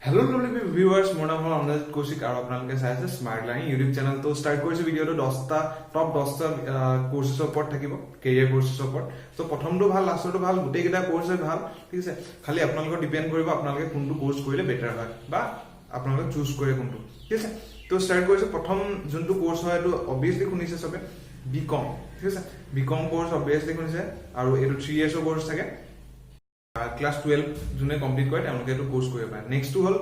hello WP viewers মোৰ নাম হ'ল অমৰজিৎ কৌশিক আৰু আপোনালোকে চাই আছে স্মাৰ্ট লাৰ্নিং ইউটিউব চেনেল তো ষ্টাৰ্ট কৰিছো ভিডিঅটো 10টা টপ 10টা কোৰ্সৰ ওপৰত থাকিব কেৰিয়াৰ কোৰ্সৰ ওপৰত তো প্ৰথমটো ভাল লাষ্টটো ভাল গোটেই কেইটা কোৰ্সই ভাল ঠিক আছে খালি আপোনালোকৰ ডিপেন্ড কৰিব আপোনালোকে কোনটো কোৰ্স কৰিলে বেটাৰ হয় বা আপোনালোকে চুজ কৰে কোনটো ঠিক আছে তো ষ্টাৰ্ট কৰিছো প্ৰথম যোনটো কোৰ্স হয় এটো অবিয়াসলি শুনিছে সবে বিকম ঠিক আছে বিকম কোৰ্স অবিয়াসলি শুনিছে আৰু এটো 3 ইয়াৰ্ছৰ কোৰ্স থাকে ক্লাস 12 জুনে কমপ্লিট কৰে তেওঁলোকে এটো কোৰ্স কৰিব পাৰে নেক্সটটো হল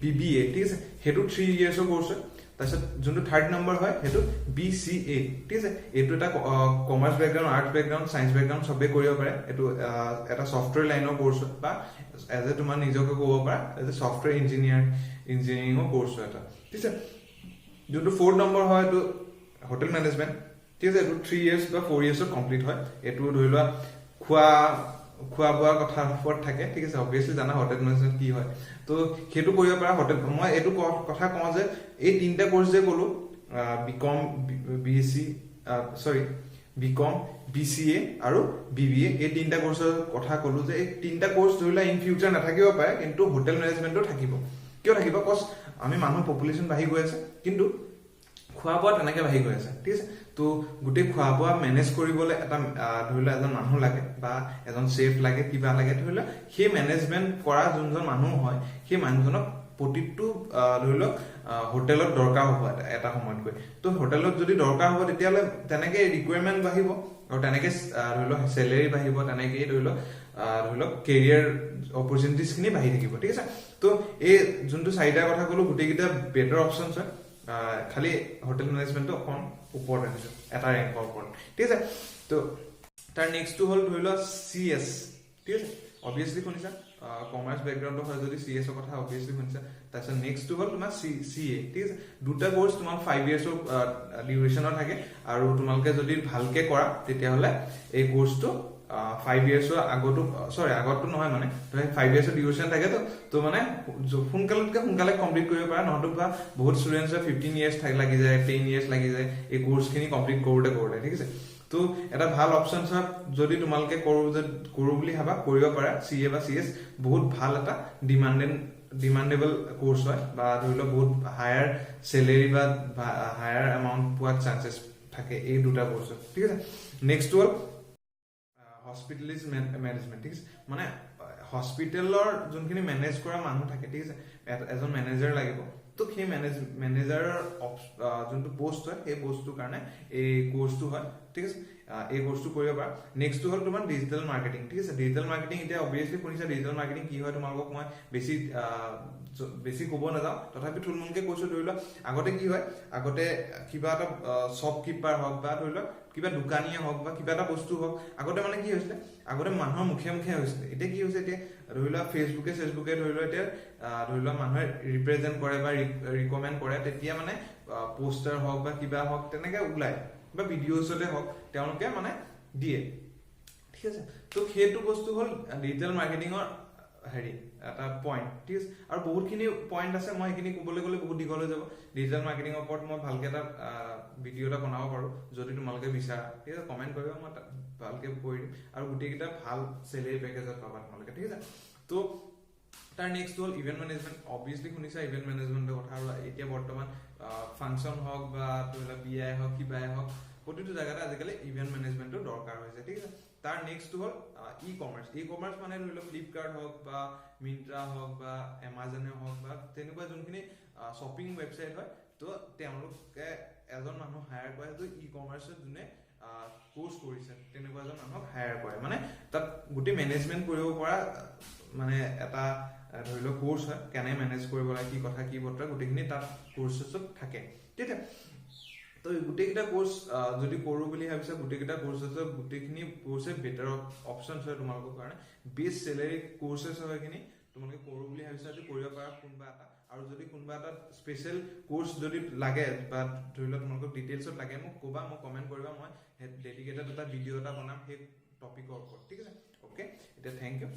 বিবিএ ঠিক আছে হেতু 3 ইয়াৰ্ছৰ কোৰ্স হয় তাৰছত যোনটো থাৰ্ড নম্বৰ হয় হেতু বিসিএ ঠিক আছে এটো এটা কমাৰ্স ব্যাকগ্ৰাউণ্ড আৰ্টস ব্যাকগ্ৰাউণ্ড সায়েন্স ব্যাকগ্ৰাউণ্ড সবে কৰিব পাৰে এটো এটা সফটওয়্যাৰ লাইনৰ কোৰ্স বা এজ এ তোমাৰ নিজকে ক'ব পাৰা এজ এ সফটওয়্যাৰ ইঞ্জিনিয়াৰিংৰ কোৰ্স হয় এটা ঠিক আছে যোনটো ফৰ্থ নম্বৰ হয় এটো হোটেল ম্যানেজমেন্ট ঠিক আছে এটো 3 ইয়াৰ্ছ বা 4 ইয়াৰ্ছৰ কমপ্লিট হয় এটো ধৰি লোৱা খোৱা বোৱাৰ কথা ওপৰত থাকে ঠিক আছে অবিয়াসলি জানা হোটেল ম্যানেজমেন্ট কি হয় তো হেতু কৰিব পাৰা হোটেল মই এটো কথা কওঁ যে এই তিনটা কোৰ্স যে কলো বিকম বিকম বিসিএ আৰু বিবিএ এই তিনটা কোৰ্সৰ কথা কলো যে এই তিনটা কোৰ্স ধৰিলা ইন ফিউচাৰ নাথাকিব পাৰে কিন্তু হোটেল ম্যানেজমেন্টও থাকিব কিয় থাকিব কজ আমি মানুহ পপুলেশন বাঢ়ি গৈ আছে কিন্তু খোৱা বোৱা তেনেকে বাঢ়ি গৈ আছে ঠিক আছে তো গোটেই খোৱা বোৱা মেনেজ কৰিবলৈ এটা ধৰিলা এজন মানুহ লাগে বা এজন চেফ লাগে কিবা লাগে ধৰিলা সেই মেনেজমেন্ট কৰা যোনজন মানুহ হয় সেই মানুহজনক প্ৰতিটো ধৰিলা হোটেলত দৰকাৰ হ'ব এটা সময়ত গৈ তো হোটেলত যদি দৰকাৰ হ'ব তেতিয়ালে তেনেকে ৰিকোয়াৰমেন্ট বাঢ়িব আৰু তেনেকে ধৰিলা স্যালাৰি বাঢ়িব তেনেকে ধৰিলা কেৰিয়াৰ অপৰচুনিটিজ খিনি বাঢ়ি থাকিব ঠিক আছে তো এই যোনটো চাৰিটা কথা কলো গোটেই কিটা বেটাৰ অপচনছ হয় খালি হোটেল ম্যানেজমেন্ট অকন ওপৰত আছে এটা ৰেংকৰ ওপৰত ঠিক আছে তো তাৰ নেক্সট হল ধৰিলা সিএস ঠিক আছে অবিয়াসলি শুনিছা কমাৰ্স ব্যাকগ্ৰাউণ্ড হয় যদি সিএস ৰ কথা অবিয়াসলি শুনিছা তাৰছত নেক্সট হল তোমাৰ সিএ ঠিক আছে দুটা কোৰ্স তোমাৰ 5 ইয়াৰ্ছৰ ডিউৰেচনৰ থাকে আৰু তোমালকে যদি ভালকে কৰা তেতিয়া হলে এই কোৰ্সটো 5 ইয়াৰ্ছৰ আগতো নহয় মানে 5 ইয়াৰ্ছৰ ডিউৰেচন থাকে তো মানে সোনকালে কমপ্লিট কৰিব পাৰা নহতো বহুত ষ্টুডেন্টছৰ 15 ইয়াৰ্ছ লাগি যায় 10 ইয়াৰ্ছ লাগি যায় এই কোৰ্সখিনি কমপ্লিট কৰোতে ঠিক আছে তো এটা ভাল অপচন হয় যদি তোমালকে কৰো বুলি ভাবা কৰিব পাৰা সিএ বা সিএস বহুত ভাল এটা ডিমান্ডেবল কোৰ্স হয় বা ধৰিলো বহুত হায়াৰ স্যালাৰি বা হায়াৰ এমাউন্ট পোৱাৰ চান্সেস থাকে এই দুটা কোৰ্স ঠিক আছে নেক্সট হল হস্পিটেলিজ ম্যানেজমেন্ট ঠিক আছে মানে হস্পিটেলৰ যোনখিনি মেনেজ কৰা মানুহ থাকে ঠিক আছে এজন মেনেজাৰ লাগিব তো সেই মেনেজাৰৰ যোনটো পোষ্ট হয় সেই পোষ্টটোৰ কাৰণে এই কোৰ্সটো হয় ঠিক আছে এই কোৰ্সটো কৰিব পাৰা নেক্সটটো হল তোমাৰ ডিজিটাল মাৰ্কেটিং ঠিক আছে ডিজিটাল মাৰ্কেটিং এতিয়া অবিয়াসলি শুনিছা ডিজিটাল মাৰ্কেটিং কি হয় তোমালোকক মই বেছি ক'ব নাযাওঁ তথাপি থুলমুলকে কৈছো ধৰিলা আগতে কি হয় আগতে কিবা এটা শ্বপকিপাৰ হওক বা ধৰিলা কিবা দোকানীয়ে হওক বা কিবা এটা বস্তু হওক আগতে মানে কি হৈছিলে আগতে মানুহৰ মুখে হৈছিলে এতিয়া কি হৈছে এতিয়া ধৰিলা ফেসবুকে ধৰিলা এতিয়া ধৰিলা মানুহে ৰিপ্ৰেজেন্ট কৰে বা ৰিকমেন্ড কৰে তেতিয়া মানে পোষ্টাৰ হওক বা কিবা হওক তেনেকে ওলাই বা ভিডিঅ'ছতে হওক তেওঁলোকে মানে দিয়ে ঠিক আছে তো সেইটো বস্তু হল ডিজিটাল মাৰ্কেটিংৰ এটা পইণ্ট ঠিক আছে আৰু বহুতখিনি পইণ্ট আছে মই এইখিনি ক'বলৈ গ'লে বহুত দীঘল হৈ যাব ডিজিটাল মাৰ্কেটিংৰ ওপৰত মই ভালকে এটা ভিডিঅ' এটা বনাব পাৰো যদি তোমালোকে বিচাৰা ঠিক আছে কমেন্ট কৰিবা মই ভালকে কৈ দিম আৰু গোটেইকেইটা ভাল স্যালাৰি পেকেজত পাবা তোমালোকে ঠিক আছে তো তাৰ নেক্সট হল ইভেন্ট মেনেজমেন্ট অবিয়াসলি শুনিছা ইভেন্ট মেনেজমেন্টৰ কথা আৰু এতিয়া বৰ্তমান ফাংচন হওক বা ধৰিলা বিয়াই হওক কিবাই হওক প্ৰতিটো জায়গাতে আজিকালি ইভেন্ট মেনেজমেন্টৰ দৰকাৰ হৈছে ঠিক আছে তাৰ নেক্সট হল ই কমাৰ্স মানে ধৰিলা ফ্লিপকাৰ্ট হওক বা মিন্ত্ৰা হওক বা এমাজনে হওক বা তেনেকুৱা যোনখিনি শ্বপিং ৱেবছাইট হয় তো তেওঁলোকে এজন মানুহ হায়াৰ কৰে তো ই কমাৰ্সত যোনে কোৰ্স কৰিছে তেনেকুৱা এজন মানুহক হায়াৰ কৰে মানে তাত গোটেই মেনেজমেন্ট কৰিব পৰা মানে এটা ধৰিলো কোৰ্স হয় কেনে মেনেজ কৰিব লাগে কি কথা কি বতৰা গোটেইখিনি তাত কোৰ্সছত থাকে ঠিক আছে তো গোটেইকেইটা কোৰ্স যদি কৰো বুলি ভাবিছা গোটেইকেইটা কোৰ্সছত গোটেইখিনি কোৰ্সে বেটাৰ অপচনছ হয় তোমালোকৰ কাৰণে বেষ্ট স্যালাৰি কোৰ্সেছ হয় কিনি তোমালোকে কৰো বুলি ভাবিছা যদি কৰিব পাৰা কোনবা এটা আৰু যদি কোনবা এটা স্পেশাল কোৰ্স যদি লাগে বা ধৰিলো তোমালোকক ডিটেইলছত লাগে মোক ক'বা মোক কমেন্ট কৰিবা মই ডেডিকেটেড এটা ভিডিঅ' এটা বনাম সেই টপিকৰ ওপৰত ঠিক আছে ওকে এটা থ্যাংক ইউ